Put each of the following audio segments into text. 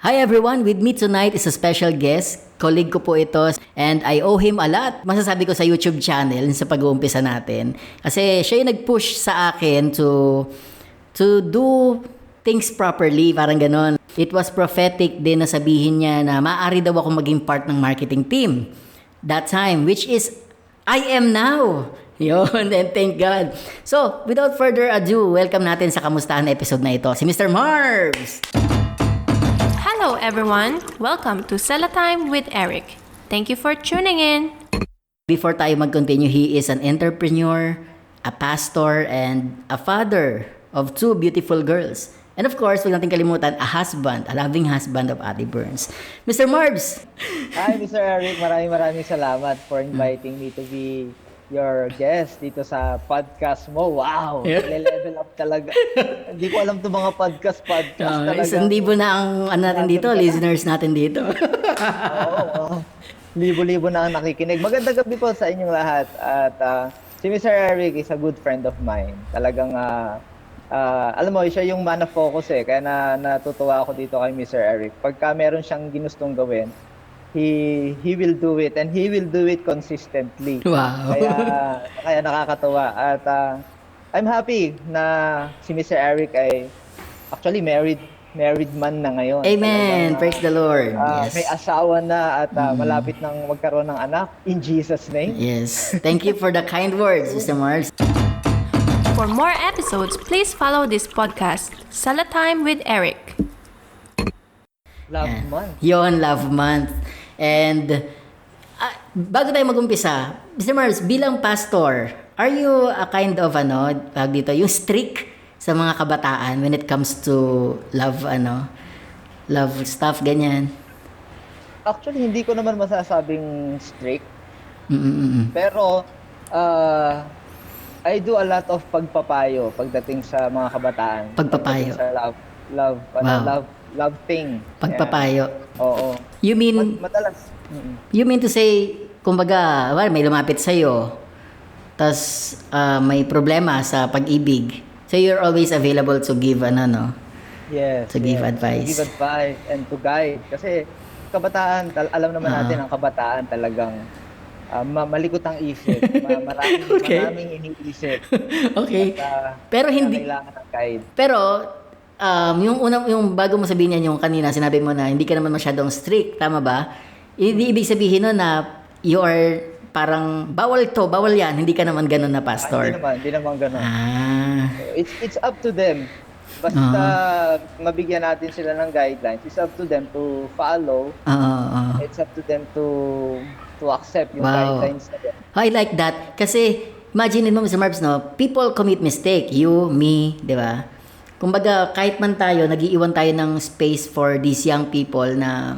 Hi everyone, with me tonight is a special guest. Colleague ko po ito and I owe him a lot. Masasabi ko sa YouTube channel sa pag-uumpisa natin. Kasi siya yung nag-push sa akin to do things properly, parang ganon. It was prophetic din na sabihin niya na maaari daw ako maging part ng marketing team that time, which is I am now. Yun, and thank God. So, without further ado, welcome natin sa Kamustahan episode na ito, si Mr. Marbs! Hello everyone! Welcome to Sella Time with Eric. Thank you for tuning in. Before tayo mag-continue, he is an entrepreneur, a pastor, and a father of two beautiful girls. And of course, huwag natin kalimutan, a husband, a loving husband of Ate Burns. Mr. Marbs! Hi, Mr. Eric. Maraming salamat for inviting me to be your guest dito sa podcast mo. Wow! Level up talaga. Hindi ko alam itong mga podcast talaga. 1,000 na ang natin dito, listeners natin dito. Oo. Libo-libo na ang nakikinig. Magandang gabi po sa inyong lahat. At si Mr. Eric is a good friend of mine. Talagang, alam mo, siya yung man of focus eh. Kaya natutuwa ako dito kay Mr. Eric. Pagka meron siyang ginustong gawin, he will do it and he will do it consistently. Wow. Kaya nakakatuwa. At I'm happy na si Mr. Eric ay actually married man na ngayon. Amen. Praise the Lord. Yes. May asawa na at malapit nang magkaroon ng anak in Jesus name. Yes. Thank you for the kind words, Mr. Marbs. For more episodes, please follow this podcast, Sella Time with Eric. Love month. Yon, love month. And bago tayo mag-umpisa, Mr. Marbs, bilang pastor, are you a kind of yung strict sa mga kabataan when it comes to love stuff, ganyan? Actually, hindi ko naman masasabing strict. Pero, I do a lot of pagpapayo pagdating sa mga kabataan. Pagpapayo. Sa love thing. Pagpapayo. Yeah. Oo. You mean, Madalas. you mean to say, kumbaga, may lumapit sa'yo, tas may problema sa pag-ibig. So you're always available to give Yes. to give advice. To give advice and to guide. Kasi kabataan, alam naman natin ang kabataan talagang malikot ang isip. Maraming iniisip. Okay. At, Pero hindi, kailangan ng guide. pero yung bago mo sabihin yan, yung kanina sinabi mo na hindi ka naman masyadong strict, tama ba? Hindi ibig sabihin nun na you are parang bawal yan, hindi ka naman ganun na pastor. Hindi naman ganun. It's up to them. Basta mabigyan natin sila ng guidelines. It's up to them to follow. It's up to them to accept yung guidelines na yan. I like that. Kasi imagine mo, Mr. Marbs, no? People commit mistake. You, me, di ba? Kumbaga, kahit man tayo, nag-iiwan tayo ng space for these young people na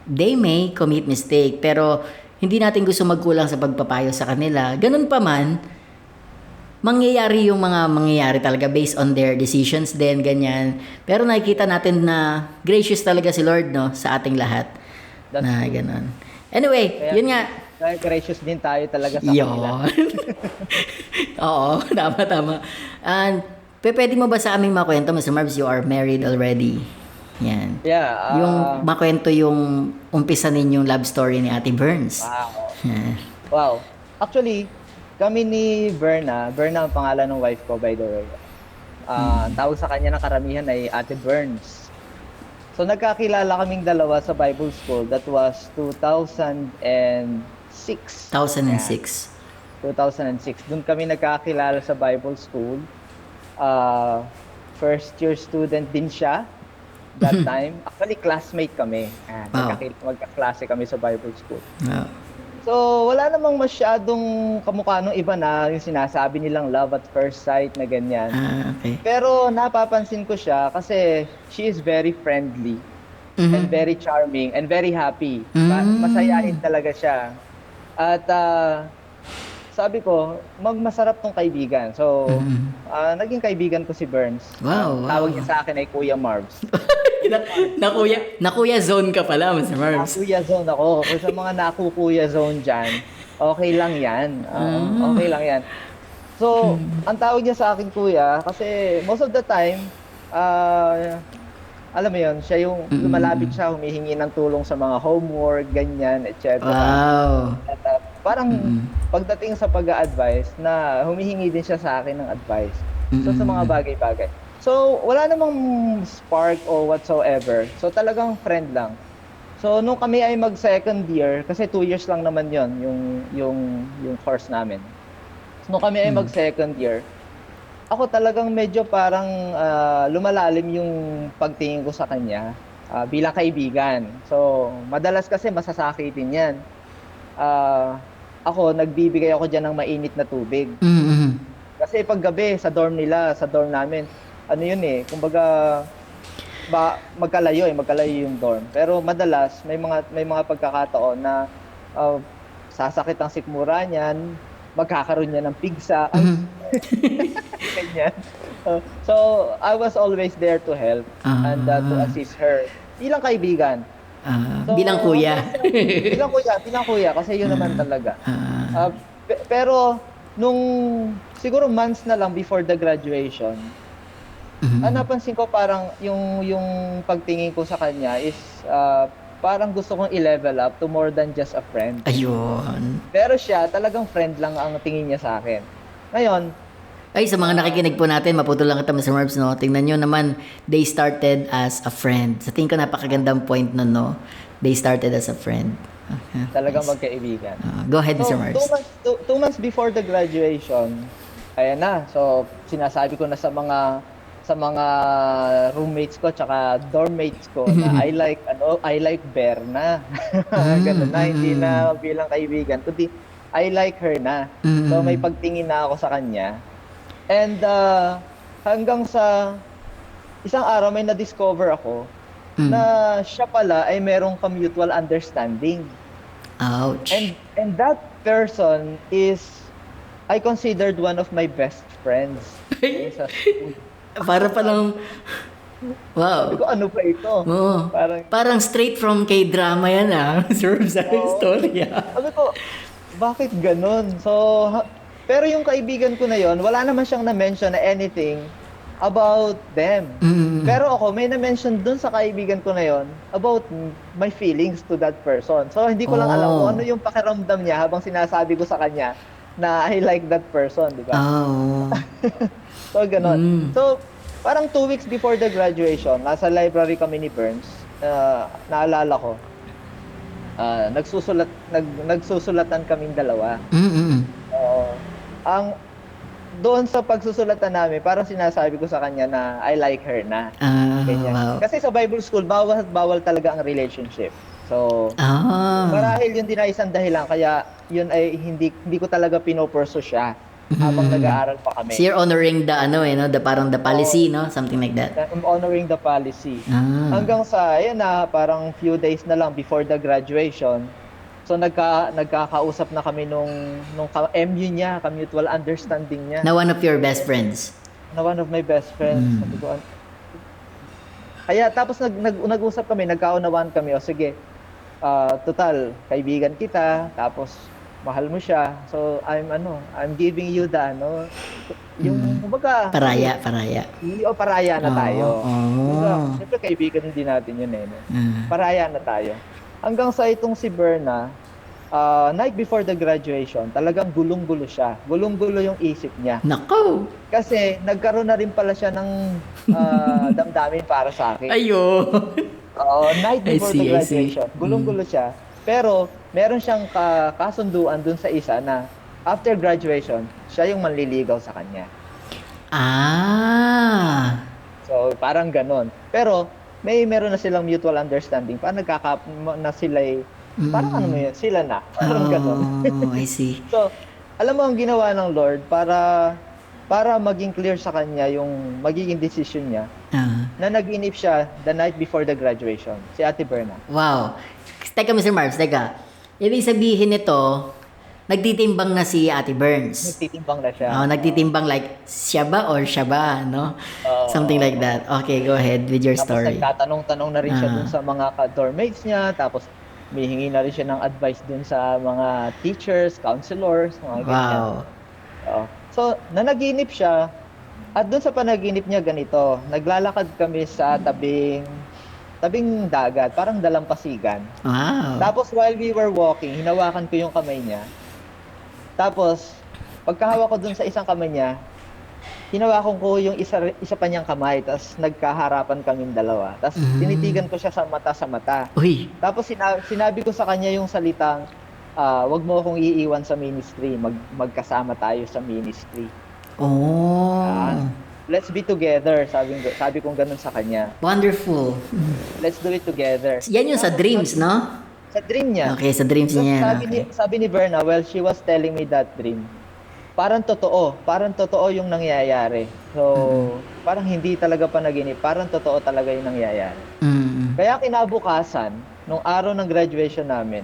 they may commit mistake. Pero hindi natin gusto magkulang sa pagpapayo sa kanila. Ganun pa man, mangyayari yung mga mangyayari talaga based on their decisions din, ganyan. Pero nakikita natin na gracious talaga si Lord, no, sa ating lahat. That's na true. Ganun. Anyway, yun nga. Gracious din tayo talaga sa kanila. Oo, tama. And pwede mo ba sa aming makwento, Mr. Marbs, you are married already? Yan. Yeah. Yung makwento yung umpisa ninyong love story ni Ate Burns. Wow. Yan. Wow. Actually, kami ni Berna ang pangalan ng wife ko, by the way. Ang tawag sa kanya ng karamihan ay Ate Burns. So nagkakilala kaming dalawa sa Bible school. That was 2006. 2006. 2006. Doon kami nagkakilala sa Bible school. First year student din siya that time. Actually, classmate kami. Magkaklase kami sa Bible school. Wow. So, wala namang masyadong kamukha nung iba na yung sinasabi nilang love at first sight na ganyan. Okay. Pero napapansin ko siya kasi she is very friendly and very charming and very happy. Masayahin talaga siya. At sabi ko, magmasarap tong kaibigan. So, naging kaibigan ko si Burns. Wow. Tawag niya sa akin ay Kuya Marbs. Nakuya zone ka pala, Mr. Marbs. Nakuya zone ako. Kung sa mga nakukuya zone dyan, okay lang yan. Okay lang yan. So, ang tawag niya sa akin kuya, kasi most of the time, alam mo yun, siya yung lumalapit siya, humihingi ng tulong sa mga homework, ganyan, etc. Wow. At, parang pagdating sa pag-a-advise na humihingi din siya sa akin ng advice. So sa mga bagay-bagay. So wala namang spark or whatsoever. So talagang friend lang. So nung kami ay mag second year, kasi 2 years lang naman yon yung course namin. So nung kami ay mag second year, ako talagang medyo parang lumalalim yung pagtingin ko sa kanya bilang kaibigan. So madalas kasi masasakitin yan. Ako, nagbibigay ako dyan ng mainit na tubig. Kasi pag gabi, sa dorm namin, ano yun eh, kumbaga, magkalayo yung dorm. Pero madalas, may mga pagkakataon na sasakit ang sikmura niyan, magkakaroon niya ng pigsa. Ganyan. So, I was always there to help and to assist her. Bilang kaibigan. So, bilang kuya. bilang kuya kasi yun naman talaga. Pero nung siguro months na lang before the graduation, napansin ko parang yung pagtingin ko sa kanya is parang gusto kong i-level up to more than just a friend. Ayun. Pero siya talagang friend lang ang tingin niya sa akin. Ngayon, Ay, sa mga nakikinig po natin, maputol lang kita, Mr. Marbs, no? Tingnan nyo naman, they started as a friend. Sa tingin ko, napakagandang point nun, no? They started as a friend. Okay. talagang magkaibigan. Go ahead, Mr. So, Marbs. 2 months before the graduation, ayan na. So, sinasabi ko na sa mga roommates ko tsaka dormmates ko na I like Berna. Ganun na, hindi na bilang kaibigan, kundi I like her na. So, may pagtingin na ako sa kanya. And hanggang sa isang araw may na-discover ako na siya pala ay merong mutual understanding. Ouch. And that person is, I considered one of my best friends. Sa school. Para palang, wow. Sabi ko, ano ba ito? Oo. Parang straight from K-drama yan, Sir, sa istorya. Sabi ko, bakit ganun? So, pero yung kaibigan ko na yon, wala naman siyang na-mention na anything about them. Pero ako, may na-mention dun sa kaibigan ko na yon about my feelings to that person. So, hindi ko lang alam kung ano yung pakiramdam niya habang sinasabi ko sa kanya na I like that person, di ba? So, ganun. So, parang 2 weeks before the graduation, nasa library kami ni Burns, naalala ko, nagsusulatan kaming dalawa. Doon sa pagsusulatan namin, parang sinasabi ko sa kanya na I like her na. Ganyan. Wow. Kasi sa Bible school, bawal talaga ang relationship. So, marahil yun din ay isang dahilan, kaya yun ay hindi ko talaga pinopursue siya habang nag-aaral pa kami. So you're honoring the parang the policy, no? Something like that. I'm honoring the policy. Hanggang sa, ayan na, parang few days na lang before the graduation, so nagkakausap na kami nung MU niya, mutual understanding niya. Na one of your best friends. Na one of my best friends. Sabi ko, kaya tapos nag-usap kami, nagkaunawaan kami, o sige, total, kaibigan kita, tapos mahal mo siya. So I'm giving you the yung kumbaga Paraya. Paraya na tayo. Oh. Siyempre kaibigan din natin yun Paraya na tayo. Hanggang sa itong si Berna, night before the graduation, talagang gulong-gulo siya. Gulong-gulo yung isip niya. Nako! Kasi nagkaroon na rin pala siya ng damdamin para sa akin. Ayo. Night before the graduation, gulong-gulo siya. Pero meron siyang kasunduan dun sa isa na after graduation, siya yung manliligaw sa kanya. So parang ganon. Pero meron na silang mutual understanding. Parang na sila parang sila na. Parang ganon. I see. So, alam mo ang ginawa ng Lord para maging clear sa kanya yung magiging decision niya, na nag-inip siya the night before the graduation, si Ate Berna. Wow. Teka, Mr. Marbs, teka. Ibig sabihin nito, nagtitimbang na si Ate Burns. Nagtitimbang na siya. Nagtitimbang like, siya ba or siya ba, no? Something like that. Okay, go ahead with your story. Tapos nagtatanong-tanong na rin siya dun sa mga dormmates niya, tapos humihingi na rin siya ng advice dun sa mga teachers, counselors, mga ganyan. Wow. So, nanaginip siya At doon sa panaginip niya ganito, naglalakad kami sa tabing dagat, parang dalampasigan. Wow. Tapos while we were walking, hinawakan ko yung kamay niya. Tapos, pagkahawak ko dun sa isang kamay niya, hinawakan ko yung isa pa niyang kamay, tapos nagkaharapan kaming dalawa. Tapos tinitigan ko siya sa mata. Uy. Tapos sinabi ko sa kanya yung salitang, wag mo akong iiwan sa ministry, magkasama tayo sa ministry. Oh. Let's be together, sabi kong ganun sa kanya. Wonderful. Let's do it together. Yan yung sa dreams, no? Sa dream niya. Okay, sa dreams So, niya. sabi ni Berna, well, she was telling me that dream. Parang totoo yung nangyayari. So, parang hindi talaga panaginip, parang totoo talaga yung nangyayari. Mm. Kaya kinabukasan, nung araw ng graduation namin,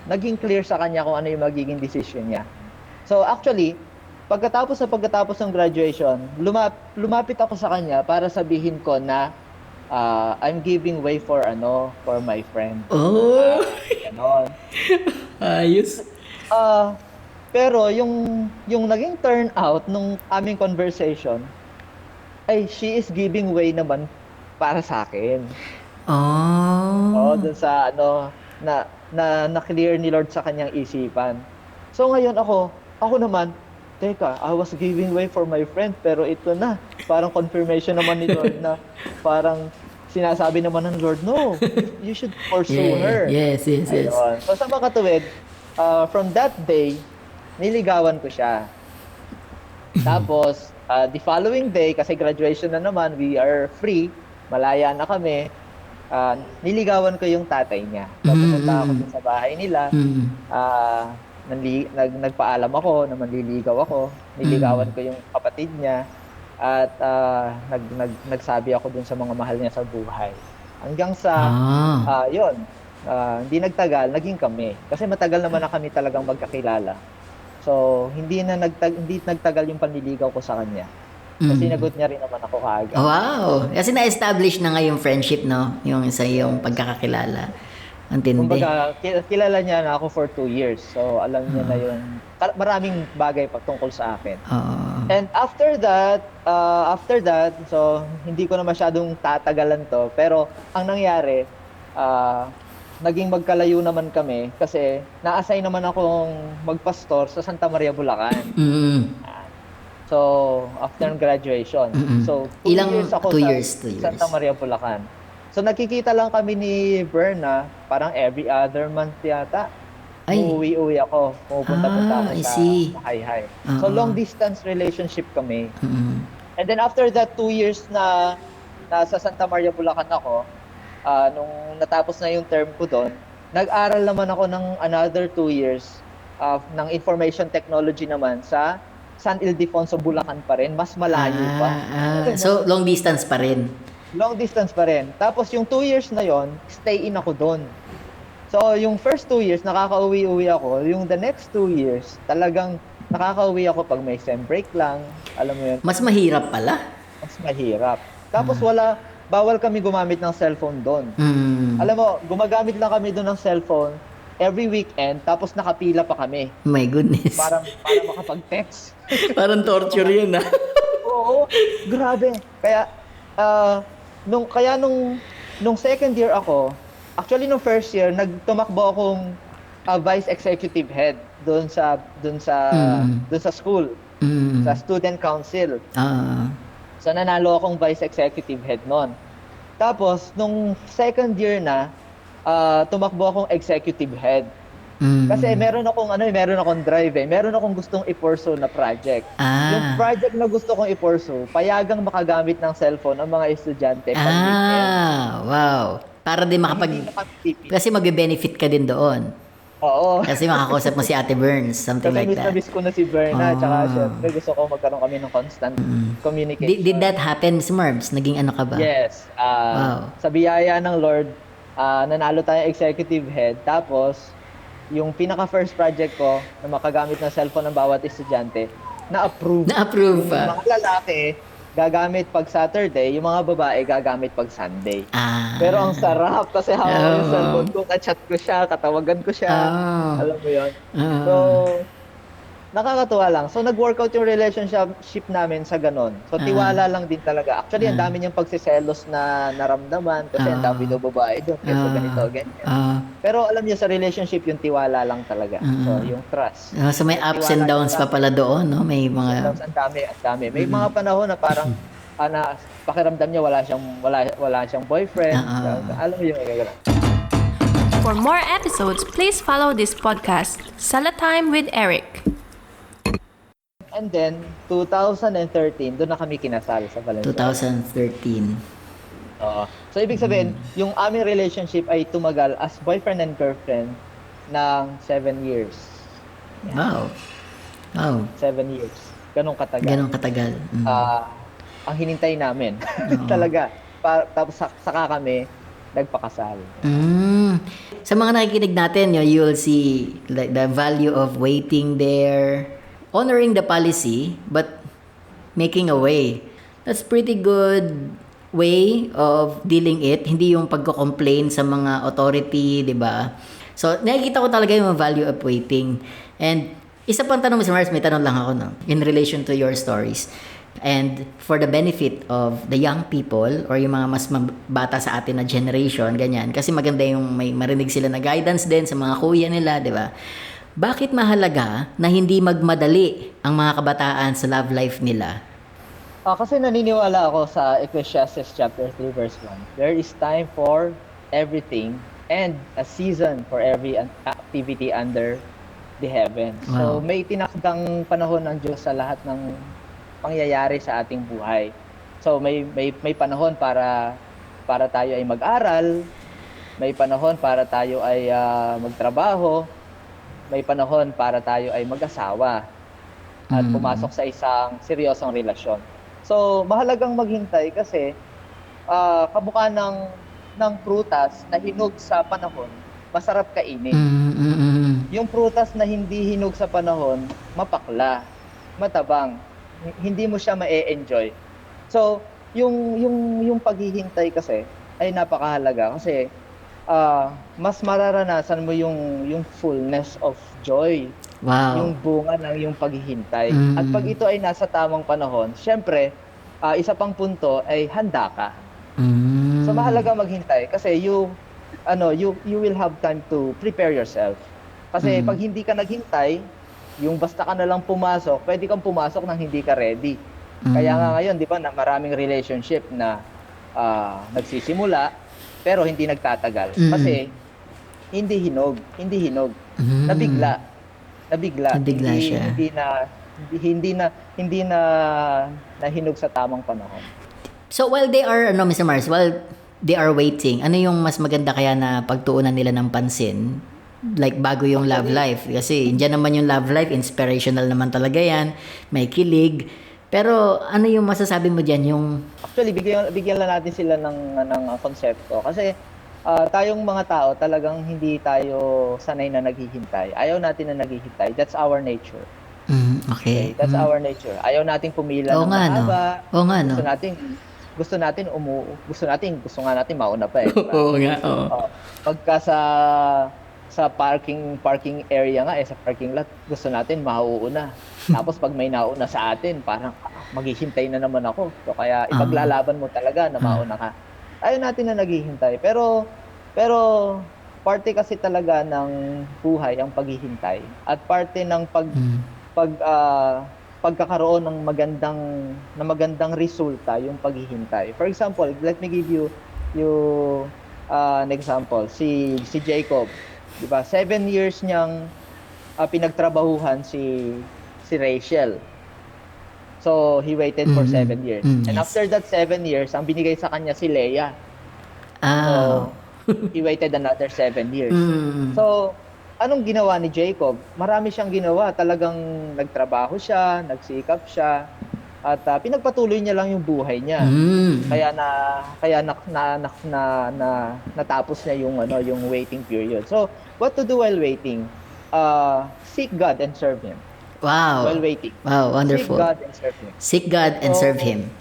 naging clear sa kanya kung ano yung magiging decision niya. So, actually, pagkatapos ng graduation, lumapit ako sa kanya para sabihin ko na I'm giving way for my friend. Oh. Ganon. Ayos. Pero yung naging turnout nung aming conversation ay she is giving way naman para sa akin. Oh. Dun sa na clear ni Lord sa kanyang isipan. So ngayon ako naman, teka, I was giving way for my friend, pero ito na, parang confirmation naman ni Lord na parang sinasabi naman ng Lord, no, you should pursue her. Yes. Ayun. So sa makatuwid, from that day, niligawan ko siya. Tapos, the following day, kasi graduation na naman, we are free, malaya na kami, niligawan ko yung tatay niya. So pumunta ako dun sa bahay nila, nagpaalam ako na manliligaw ako, niligawan ko yung kapatid niya, at nagsabi ako dun sa mga mahal niya sa buhay. Hanggang sa, hindi nagtagal, naging kami. Kasi matagal naman na kami talagang magkakilala. So, hindi nagtagal yung panliligaw ko sa kanya. Kasi sinagot niya rin naman ako kaagad. Wow. Kasi na-establish na nga yung friendship, no? Yung sa iyong pagkakakilala. Ang tindi. Kumbaga, kilala niya na ako for 2 years. So, alam niya na yung maraming bagay tungkol sa akin. And after that, so, hindi ko na masyadong tatagalan to. Pero, ang nangyari, naging magkalayo naman kami kasi na-assign naman akong magpastor sa Santa Maria, Bulacan. So, after graduation. So, 2 years ako 2 years. Santa Maria, Bulacan. So, nakikita lang kami ni Berna, parang every other month yata. Uuwi ako. Pumupunta-punta ako sa Hayhay. So, long distance relationship kami. And then after that 2 years na nasa Santa Maria, Bulacan ako, nung natapos na yung term ko doon, nag-aral naman ako ng another 2 years ng information technology naman sa San Ildefonso, Bulacan pa rin. Mas malayo pa. So, long distance pa rin. Long distance pa rin. Tapos yung 2 years na yon, stay in ako doon. So yung first 2 years, nakakauwi-uwi ako. Yung the next 2 years, talagang nakakauwi ako pag may sem break lang. Alam mo yun? Mas mahirap pala. Mas mahirap. Tapos bawal kami gumamit ng cellphone doon. Alam mo, gumagamit lang kami doon ng cellphone every weekend, tapos nakapila pa kami. My goodness. Para makapag-text. Parang torture yun, ha? Oo, grabe. Kaya, nung second year ako, actually nung first year, tumakbo akong vice executive head doon sa school, sa student council. So nanalo akong vice executive head noon. Tapos nung second year na, tumakbo akong executive head. Kasi meron akong drive meron akong gustong i-pursue na project. Yung project na gusto kong i-pursue, payagang makagamit ng cellphone ang mga estudyante pag weekend. Wow. Para din kasi magbe-benefit ka din doon. Oo. Kasi makakausap mo si Ate Burns, something like that. Kasi miss ko na si Berna, tsaka syempre gusto ko magkaroon kami ng constant communication. Did that happen, Miss Marbs? Naging ano ka ba? Yes. Wow. Sa biyaya ng Lord, nanalo tayo executive head. Tapos, yung pinaka-first project ko na makagamit ng cellphone ng bawat estudyante, na-approve. Na-approve pa. Yung mga lalaki, gagamit pag Saturday, yung mga babae gagamit pag Sunday. Pero ang sarap kasi hawak yung cellphone ko, ka-chat ko siya, katawagan ko siya. Alam mo yun? So, nakakatuwa lang. So, nag-workout yung relationship namin sa ganon. So, tiwala lang din talaga. Actually, ang dami niyang pagsiselos na naramdaman kasi ang dami daw babae doon. Kasi ganito, ganyan. Pero alam niyo, sa relationship, yung tiwala lang talaga. So, yung trust. So may Yung ups tiwala and downs lang. pa pala doon, no? May Tapos mga ang dami, ang dami. May mga panahon na parang pakiramdam niya wala siyang boyfriend. Alam mo yung gano'n. For more episodes, please follow this podcast, Salatime with Eric. And then, 2013, doon na kami kinasal sa Valenzuela. 2013. Oo. So, ibig sabihin, yung aming relationship ay tumagal as boyfriend and girlfriend ng 7 years. Wow. Wow. 7 years. Ganong katagal. Ganong katagal. Ang hinintay namin. Talaga. Tapos saka kami nagpakasal. Sa mga nakikinig natin, you'll see like the value of waiting there, honoring the policy, but making a way. That's pretty good way of dealing it. Hindi yung pagko-complain sa mga authority, di ba? So, nakikita ko talaga yung value of waiting. And isa pang tanong, Mr. Mars, may tanong lang ako, no? In relation to your stories. And for the benefit of the young people or yung mga mas bata sa atin na generation, ganyan. Kasi maganda yung may marinig sila na guidance din sa mga kuya nila, di ba? Bakit mahalaga na hindi magmadali ang mga kabataan sa love life nila? Kasi naniniwala ako sa Ecclesiastes chapter 3 verse 1. There is time for everything and a season for every activity under the heavens. Wow. So may tinakdang panahon ng Diyos sa lahat ng pangyayari sa ating buhay. So may panahon para tayo ay mag-aral, may panahon para tayo ay magtrabaho, may panahon para tayo ay mag-asawa at pumasok sa isang seryosong relasyon. So mahalagang maghintay kasi kamukha ng prutas na hinog sa panahon, masarap kainin. Yung prutas na hindi hinog sa panahon, mapakla, matabang, hindi mo siya ma-enjoy. So, yung paghihintay kasi ay napakahalaga kasi mas mararanasan mo yung fullness of joy. Wow. Yung bunga ng yung paghihintay. At pag ito ay nasa tamang panahon, syempre, isa pang punto ay handa ka. So mahalaga maghintay kasi you will have time to prepare yourself. Kasi pag hindi ka naghintay, yung basta ka na lang pumasok, pwede kang pumasok nang hindi ka ready. Kaya nga ngayon, di ba, na maraming relationship na nagsisimula pero hindi nagtatagal. Kasi hindi hinog. Nabigla siya. Hindi na nahinog sa tamang panahon. So while they are, Mr. Mars, while they are waiting, ano yung mas maganda kaya na pagtuunan nila ng pansin? Like bago yung love life. Kasi dyan naman yung love life, inspirational naman talaga yan. May kilig. Pero ano yung masasabi mo dyan? Actually, bigyan lang natin sila ng konsepto. Kasi tayong mga tao, talagang hindi tayo sanay na naghihintay. Ayaw natin na naghihintay. That's our nature. Okay. That's our nature. Ayaw nating pumila ng mahaba. Oo nga, no? Gusto nga natin mauna pa eh. Oo nga, oo. Pagka sa parking area nga sa parking lot, gusto natin mauuna. Tapos pag may nauna sa atin, parang maghihintay na naman ako. So kaya ipaglalaban mo talaga na mauna ka. Ayaw natin na naghihintay. Pero parte kasi talaga ng buhay ang paghihintay at parte ng pagkakaroon ng magandang resulta yung paghihintay. For example, let me give you an example. Si Jacob, 'di ba? 7 years niyang pinagtrabahuhan si Rachel. So, he waited for 7 years. And after that 7 years, ang binigay sa kanya si Leah. So, he waited another 7 years. So, anong ginawa ni Jacob? Marami siyang ginawa. Talagang nagtrabaho siya, nagsikap siya, at pinagpatuloy niya lang yung buhay niya. Kaya natapos niya yung waiting period. So, what to do while waiting? Seek God and serve Him. Wow. While waiting. Wow, wonderful. Seek God and serve Him. Seek God and serve Him.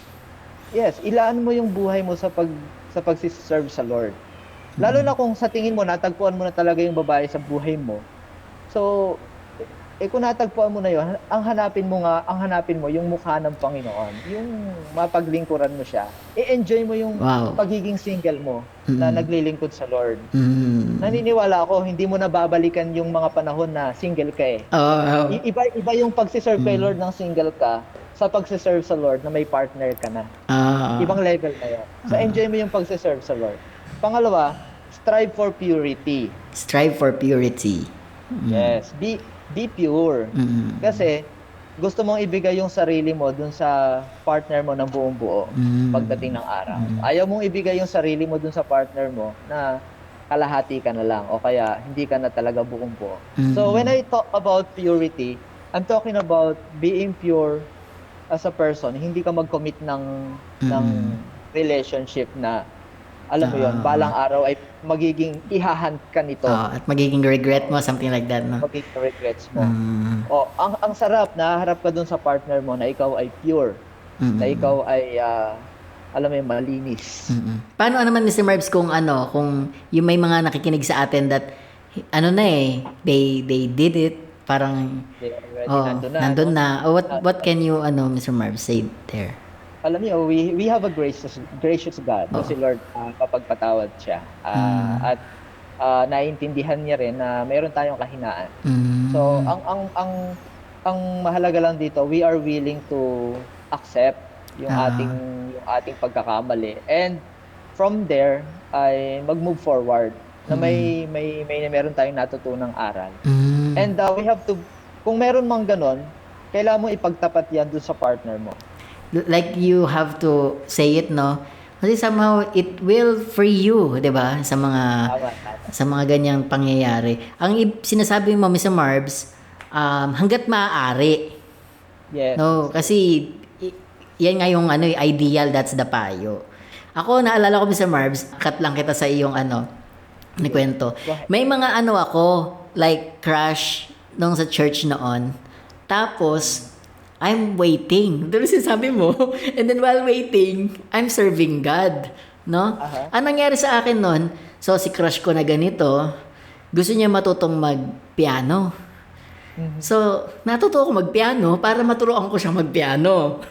Yes, ilaan mo yung buhay mo sa pag-serve sa Lord. Lalo na kung sa tingin mo natagpuan mo na talaga yung babae sa buhay mo. So kung natagpuan mo na yon, ang hanapin mo yung mukha ng Panginoon, yung mapaglingkuran mo siya. I-enjoy mo yung Wow. pagiging single mo na naglilingkod sa Lord. Mm. Naniniwala ako, hindi mo na babalikan yung mga panahon na single ka eh. Oh, Iba yung pagsiserve kay Lord ng single ka sa pagsiserve sa Lord na may partner ka na. Ibang level na yun. So enjoy mo yung pagsiserve sa Lord. Pangalawa, strive for purity. strive for purity. Yes, be pure. Kasi gusto mong ibigay yung sarili mo dun sa partner mo ng buong buo pagdating ng araw. Ayaw mong ibigay yung sarili mo dun sa partner mo na kalahati ka na lang o kaya hindi ka na talaga buong buo. So when I talk about purity, I'm talking about being pure as a person. Hindi ka mag-commit ng relationship na alam mo yon, balang araw ay magiging ihahunt ka nito. At magiging regret mo, something like that, no? Magiging regrets mo. O, ang sarap, nahaharap ka dun sa partner mo na ikaw ay pure, na ikaw ay, alam mo yun, malinis. Paano naman, Mr. Marbs, kung yung may mga nakikinig sa atin that, they did it, parang, They already nandun na. What can you, Mr. Marbs, say there? Alam niyo, we have a gracious God. Si Lord, kapagpatawad siya. At naiintindihan niya rin na mayroon tayong kahinaan. So, ang mahalaga lang dito, we are willing to accept yung ating pagkakamali. And from there, ay mag-move forward na meron tayong natutunang aral. And we have to, kung meron mang ganon, kailangan mo ipagtapat yan dun sa partner mo. Like you have to say it, no? Kasi somehow it will free you, 'di ba? Sa mga ganyang pangyayari. Ang sinasabi mo, Mr. Marbs, hangga't maaari. Yes. No, kasi yan nga yung ideal, that's the payo. Ako naalala ko, Mr. Marbs, cut lang kita sa iyong ni kwento. May mga ako, like crush nung sa church noon. Tapos I'm waiting. Diba sinasabi mo? And then while waiting, I'm serving God. No? Anong nangyari sa akin nun? So, si crush ko na ganito, gusto niya matutong mag-piano. So, natuto ako mag-piano para maturuan ko siya mag-piano.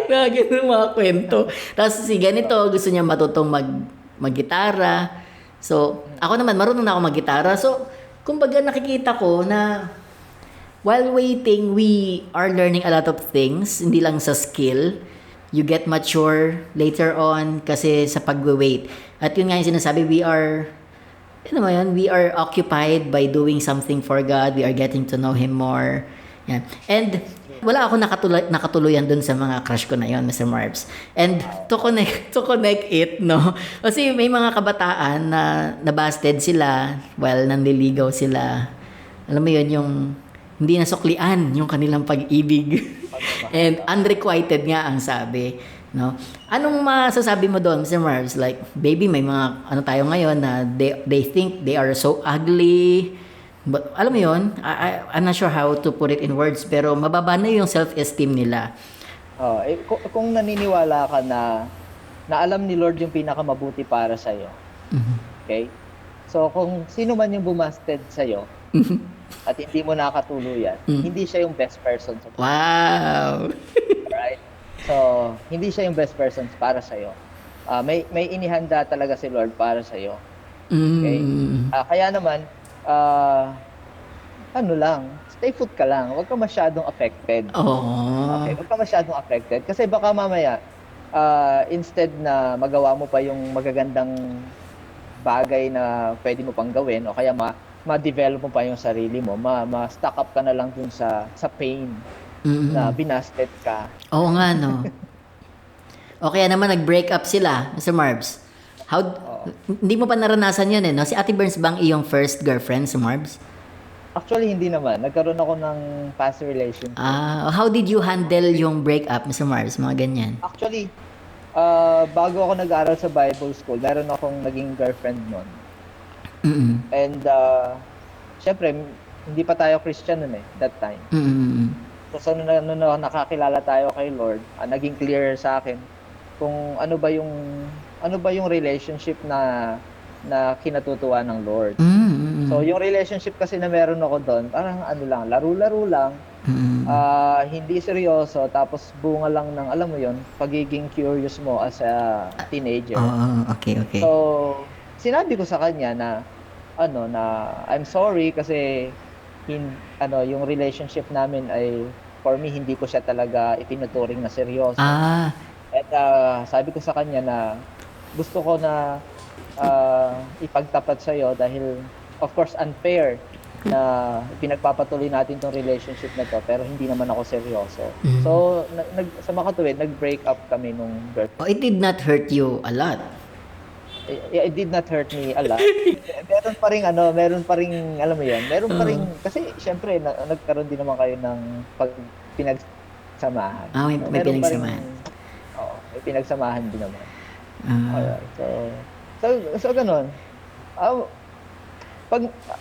Na ganun mga kwento. Tapos si ganito, gusto niya matutong mag-gitara. So, ako naman, marunong na ako mag-gitara. So, kumbaga nakikita ko na while waiting, we are learning a lot of things, hindi lang sa skill. You get mature later on kasi sa pag-wait. At yun nga yung sinasabi, we are occupied by doing something for God. We are getting to know Him more. Yan. And wala ako nakatuluyan dun sa mga crush ko na yon, Mr. Marbs. And to connect it, no? Kasi may mga kabataan na nabasted sila while nanliligaw sila. Alam mo yun, yung hindi nasuklian yung kanilang pag-ibig. And unrequited nga ang sabi, no? Anong masasabi mo doon, Mr. Marbs? Like, baby, may mga tayo ngayon na they think they are so ugly. But alam mo yun, I'm not sure how to put it in words, pero mababa na yung self-esteem nila. Kung naniniwala ka na alam ni Lord yung pinakamabuti para sa'yo. Okay? So, kung sino man yung bumasted sa'yo, at hindi mo nakatuluyan, hindi siya yung best person sa buhay. Wow! Right? So, hindi siya yung best person para sa'yo. May inihanda talaga si Lord para sa'yo. Okay? Kaya naman, stay put ka lang. Huwag ka masyadong affected. Okay? Huwag ka masyadong affected. Kasi baka mamaya, instead na magawa mo pa yung magagandang bagay na pwede mo pang gawin, o kaya ma-develop mo pa yung sarili mo, ma-stuck up ka na lang dun sa pain na binasted ka. Oo nga, no? O kaya naman nag-break up sila, Mr. Marbs. Hindi mo pa naranasan yun, no? Si Ate Burns bang iyong first girlfriend, Mr. Marbs? Actually, hindi naman. Nagkaroon ako ng past relationship. How did you handle yung breakup, Mr. Marbs? Mga ganyan. Actually, bago ako nag-aaral sa Bible school, meron akong naging girlfriend noon. And, syempre, hindi pa tayo Christian nun that time. So, nung nakakilala tayo kay Lord, naging clear sa akin kung ano ba yung relationship na na kinatutuwa ng Lord. Mm. So, yung relationship kasi na meron ako doon, parang ano lang, laro-laro lang, Mm. hindi seryoso, tapos bunga lang ng, alam mo yon, pagiging curious mo as a teenager. Oo, okay, okay. So, sinabi ko sa kanya na, na I'm sorry kasi yung relationship namin ay, for me, hindi ko siya talaga itinuturing na seryoso. At sabi ko sa kanya na gusto ko na ipagtapat sa'yo dahil, of course, unfair na pinagpapatuloy natin tong relationship na to, pero hindi naman ako seryoso. So, sa makatuwid, nag-break up kami nung girlfriend. Oh, it did not hurt you a lot. It did not hurt me a lot. Meron pa ring alam mo yun, meron pa ring, kasi syempre, nagkaroon din naman kayo ng pinagsamahan. May Meron pa ring- pinagsamahan. Oo, may pinagsamahan din naman. Ah. Alright, so ganun.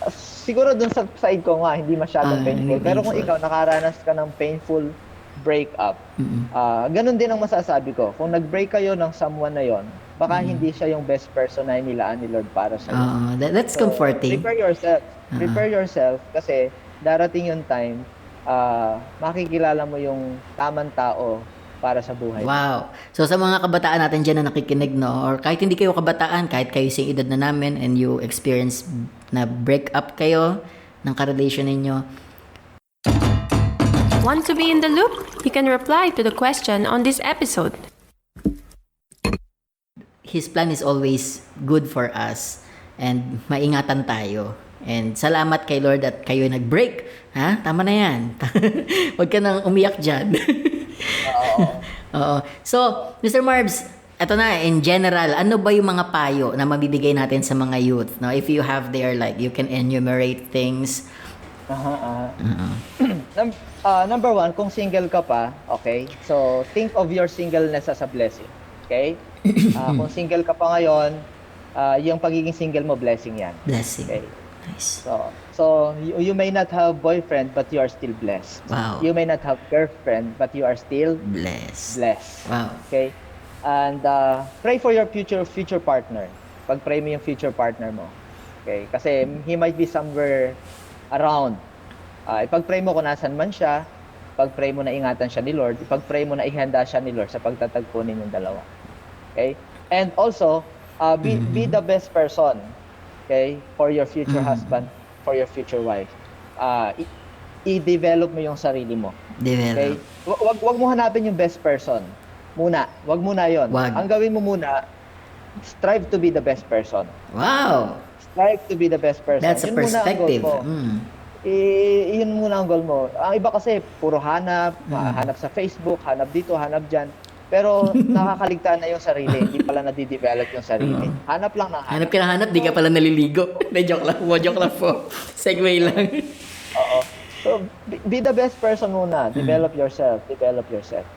Siguro dun sa side ko nga, hindi masyadong painful. Pero kung painful. ikaw nakaranas ka ng painful breakup, ganun din ang masasabi ko. Kung nag-break kayo ng someone na yon, baka hindi siya yung best person na inilaan ni Lord para sa iyo. That's comforting. Prepare yourself kasi darating yung time, makikilala mo yung tamang tao para sa buhay. Wow. So sa mga kabataan natin dyan na nakikinig, no, or kahit hindi kayo kabataan, kahit kayo sa edad na namin and you experience na break up kayo ng ka-relation ninyo, Want to be in the loop? You can reply to the question on this episode. His plan is always good for us and maingatan tayo. And salamat kay Lord at kayo nag-break. Ha? Tama na yan. Huwag ka nang umiyak dyan. Oo. So, Mr. Marbs, eto na, in general, ano ba yung mga payo na mabibigay natin sa mga youth? No? If you have there, like, you can enumerate things. Number one, kung single ka pa, okay? So, think of your singleness as a blessing. Okay? Kung single ka pa ngayon, yung pagiging single mo, blessing yan. Blessing. Okay? Nice. So you may not have boyfriend, but you are still blessed. Wow. You may not have girlfriend, but you are still Blessed. Wow. Okay? And pray for your future partner. Pag-pray mo yung future partner mo. Okay? Kasi he might be somewhere around. Ipag-pray mo kung nasan man siya. Pag-pray mo na ingatan siya ni Lord. Ipag-pray mo na ihanda siya ni Lord sa pagtatagpo ninyong dalawa. Okay? And also, be the best person. Okay? For your future husband, for your future wife. I-develop mo yung sarili mo. Okay? Wag mo hanapin yung best person. Muna. Wag muna yon. Ang gawin mo muna, strive to be the best person. Wow! Strive to be the best person. That's a perspective. Yun muna ang goal mo. Ang iba kasi, puro hanap sa Facebook, hanap dito, hanap dyan. Pero nakakaligtaan na yung sarili, hindi pala nadidevelop yung sarili. Hanap lang ng hanap. Hanap ka na hanap, di ka pala naliligo. Joke lang po. Segue lang. Oo. So, be the best person muna. Develop yourself.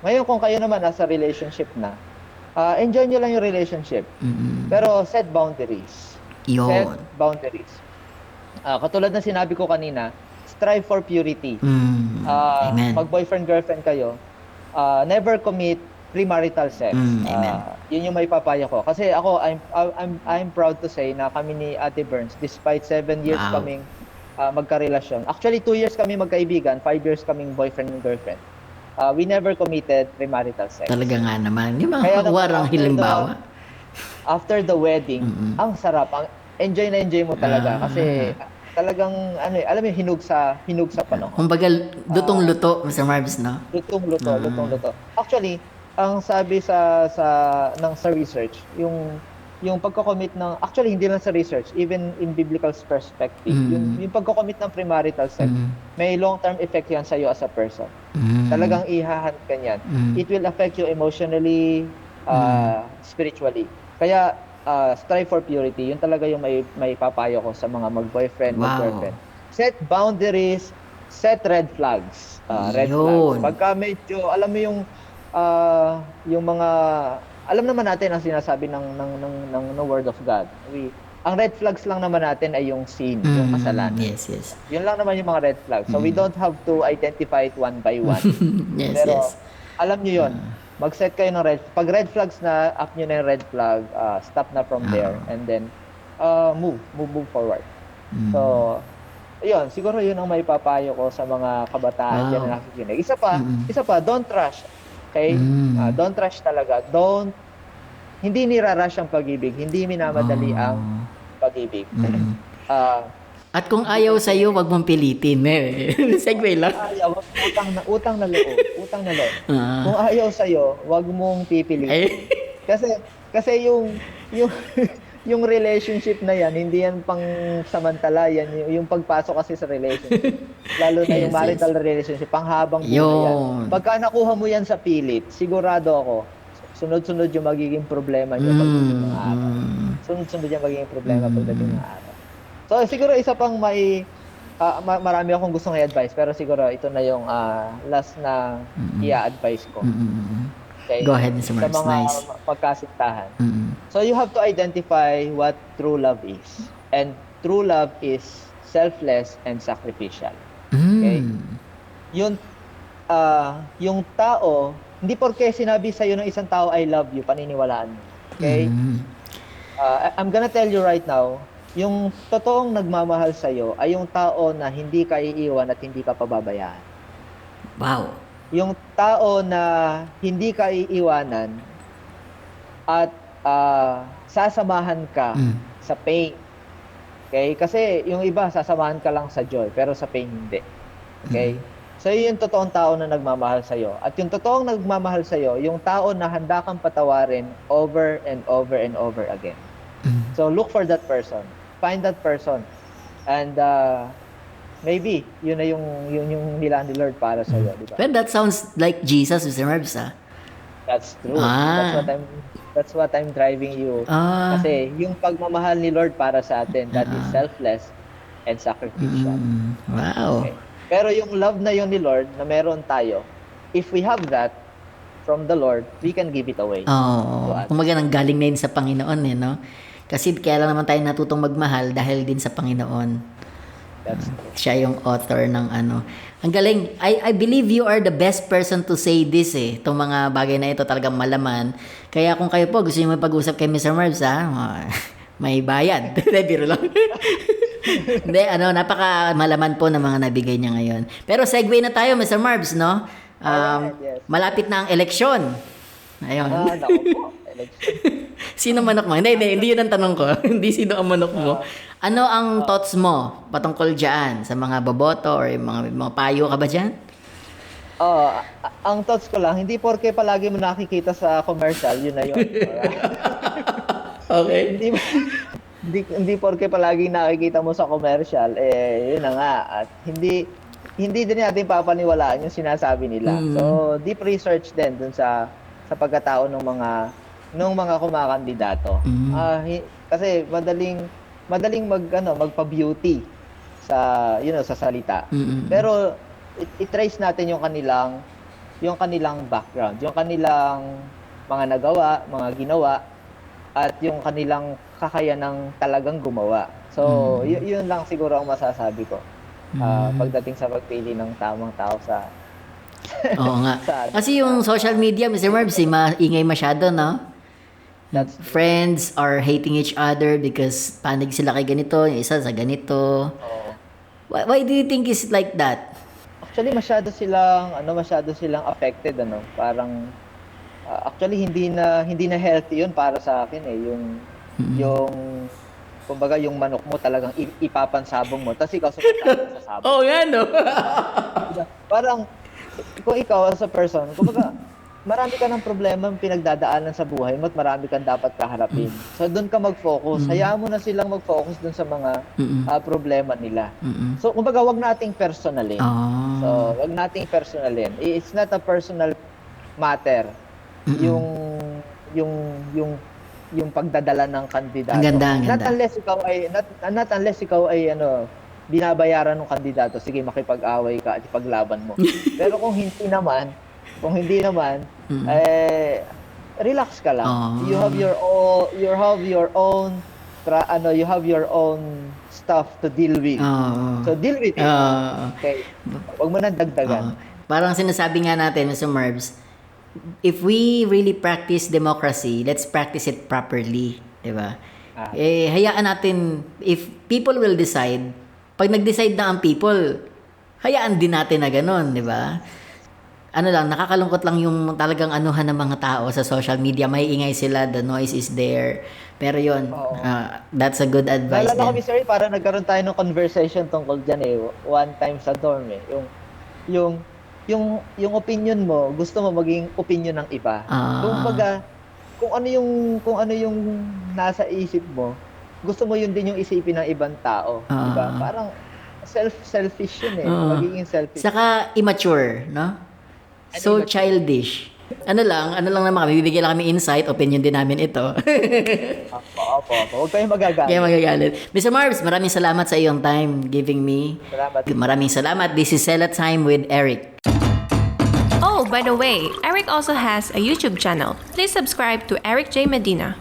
Ngayon, kung kayo naman nasa relationship na, enjoy nyo lang yung relationship. Pero set boundaries. Set boundaries. Katulad ng sinabi ko kanina, strive for purity. Amen. Pag boyfriend-girlfriend kayo, never commit premarital sex. Yun yung may papaya ko. Kasi ako, I'm proud to say na kami ni Ate Burns, despite 7 years kaming magkarelasyon. Actually, 2 years kami magkaibigan, 5 years kaming boyfriend and girlfriend. We never committed premarital sex. Talaga nga naman. Yung mga kawarang hilimbawa. After the wedding, ang sarap. Enjoy na enjoy mo talaga. Kasi talagang, alam mo, hinug sa panahon. Kumbaga, lutong-luto, Mr. Marbs, no? Lutong-luto. Actually, ang sabi sa research, yung pagko-commit ng, actually hindi lang sa research, even in biblical perspective, yung pagko-commit ng premarital sex, may long-term effect yan sa iyo as a person. Talagang ihahanap ka niyan. It will affect you emotionally, spiritually. Kaya strive for purity. Yun talaga yung may papayo ko sa mga mag-boyfriend, mag-girlfriend. Set boundaries, set red flags. Red flags. Pagka medyo, alam mo yung mga, alam naman natin ang sinasabi ng Word of God. Ang red flags lang naman natin ay yung sin, yung kasalanan. Yes. Yun lang naman yung mga red flags. So we don't have to identify it one by one. Pero alam nyo yun, mag-set kayo ng red. Pag red flags na, up nyo na yung red flag, stop na from there. And then, move forward. So, ayun, siguro yun ang may papayo ko sa mga kabataan Wow. dyan na nakikinig. Isa pa, don't rush. Okay? Don't rush talaga. Hindi nirarush ang pag-ibig. Hindi minamadali ang pag-ibig. At kung ayaw sa'yo, wag mong pilitin. Segue lang. Ayaw, utang na loob. Utang na loob. Ah. Kung ayaw sa'yo, wag mong pipilitin. Ay. Kasi yung yung relationship na yan, hindi yan pang samantala yan. Yung pagpasok kasi sa relationship. Lalo na yung Yes, marital relationship, panghabang buhay yan. Yun. Pagka nakuha mo yan sa pilit, sigurado ako, sunod-sunod yung magiging problema niyo pagdating ng araw. Sunod-sunod yung magiging problema pagdating ng araw. So siguro isa pang marami akong gustong i-advise, pero siguro ito na yung last na i-advise ko. Okay? Go ahead, Mr. Sa Marbs. mga Nice. magkasintahan. So you have to identify what true love is. And true love is selfless and sacrificial. Okay? Yung tao, hindi porke sinabi sa'yo ng isang tao, I love you, paniniwalaan mo. Okay? I'm gonna tell you right now, yung totoong nagmamahal sa'yo ay yung tao na hindi ka iiwan at hindi ka pababayaan. Wow. Yung tao na hindi ka iiwanan at sasamahan ka sa pain. Okay? Kasi yung iba, sasamahan ka lang sa joy, pero sa pain hindi. Okay? So, yun yung totoong tao na nagmamahal sa'yo. At yung totoong nagmamahal sa'yo, yung tao na handa kang patawarin over and over and over again. So, look for that person. Find that person. And maybe, yun na yung nila ni Lord para sa'yo. Di ba? Well, that sounds like Jesus, Mr. Marbs, ah. That's true. Ah. That's what I'm driving you. Kasi yung pagmamahal ni Lord para sa atin, that is selfless and sacrificial. Wow. Okay. Pero yung love na yun ni Lord, na meron tayo, if we have that from the Lord, we can give it away. Oo. So, Kumaga nang galing na yun sa Panginoon, eh, no? Kasi kaya lang naman tayo natutong magmahal dahil din sa Panginoon. That's true. Siya yung author ng ano. Ang galing. I believe you are the best person to say this, eh. Itong mga bagay na ito talagang malaman. Kaya kung kayo po gusto niyo mag-pag-usap kay Mr. Marbs, may bayad. Biro lang. Hindi, napaka malaman po ng mga nabigay niya ngayon. Pero segue na tayo, Mr. Marbs, no? Alright, yes. Malapit na ang eleksyon. Ayun. Naku po. Sino manok mo? Hindi yun ang tanong ko. Hindi sino ang manok mo. Ano ang thoughts mo patungkol dyan sa mga boboto or yung mga payo ka ba dyan? Ang thoughts ko lang, hindi porke palagi mo nakikita sa commercial, yun na yun. Okay. Hindi porke palagi nakikita mo sa commercial, yun na nga. At hindi din natin papaniwalaan yung sinasabi nila. So, deep research din dun sa pagkatao ng mga kumakandidato. Kasi madaling magpa-beauty sa sa salita. Pero i-trace natin yung kanilang background, yung kanilang mga nagawa, mga ginawa, at yung kanilang kakayanang talagang gumawa. So, yun lang siguro ang masasabi ko pagdating sa pagpili ng tamang tao sa Oo nga. Kasi yung social media, Mr. Marbs, maingay masyado, no? That's Friends are hating each other because panig sila kay ganito, yung isa sa ganito. Why do you think is like that? Actually masyado silang affected Parang actually hindi na healthy 'yun para sa akin yung kumbaga yung manok mo talagang ipapansabong mo tapos ikaw sumasabong sa sabong. Oo nga, no? Parang kung ikaw as a person, kumbaga marami ka ng problema pinagdadaanan sa buhay mo at marami kang dapat kaharapin. So doon ka mag-focus. Hayaan mo na silang mag-focus doon sa mga problema nila. So kumbaga wag nating personalin. So wag nating personalin. It's not a personal matter. Yung pagdadala ng kandidato. Ang ganda. Not unless ikaw ay binabayaran ng kandidato, sige makipag-away ka at ipaglaban mo. Pero kung hindi naman, relax ka lang. You have your own stuff to deal with. So deal with it. Okay. Huwag mo nang dagdagan. Parang sinasabi nga natin, Mr. Marbs, if we really practice democracy, let's practice it properly, 'di ba? Hayaan natin, if people will decide, pag nag-decide na ang people, hayaan din natin na ganun, di ba? Ano lang, nakakalungkot lang yung talagang anuhan ng mga tao sa social media. May ingay sila, the noise is there. Pero yun, that's a good advice Naalala ko, din. Mr. Ray, parang nagkaroon tayo ng conversation tungkol dyan one time sa dorm yung opinion mo, gusto mo maging opinion ng iba. Kumbaga, kung ano yung nasa isip mo, gusto mo yun din yung isipin ng ibang tao. Diba? Parang selfish yun magiging selfish. Saka immature, no? So childish. Ano lang naman kami, bibigyan lang kami insight, opinion din namin ito. Opo. Huwag kayong magagalit. Kaya magagalit. Mr. Marbs, maraming salamat sa iyong time giving me. Salamat. Maraming salamat. This is Sela Time with Eric. Oh, by the way, Eric also has a YouTube channel. Please subscribe to Eric J. Medina.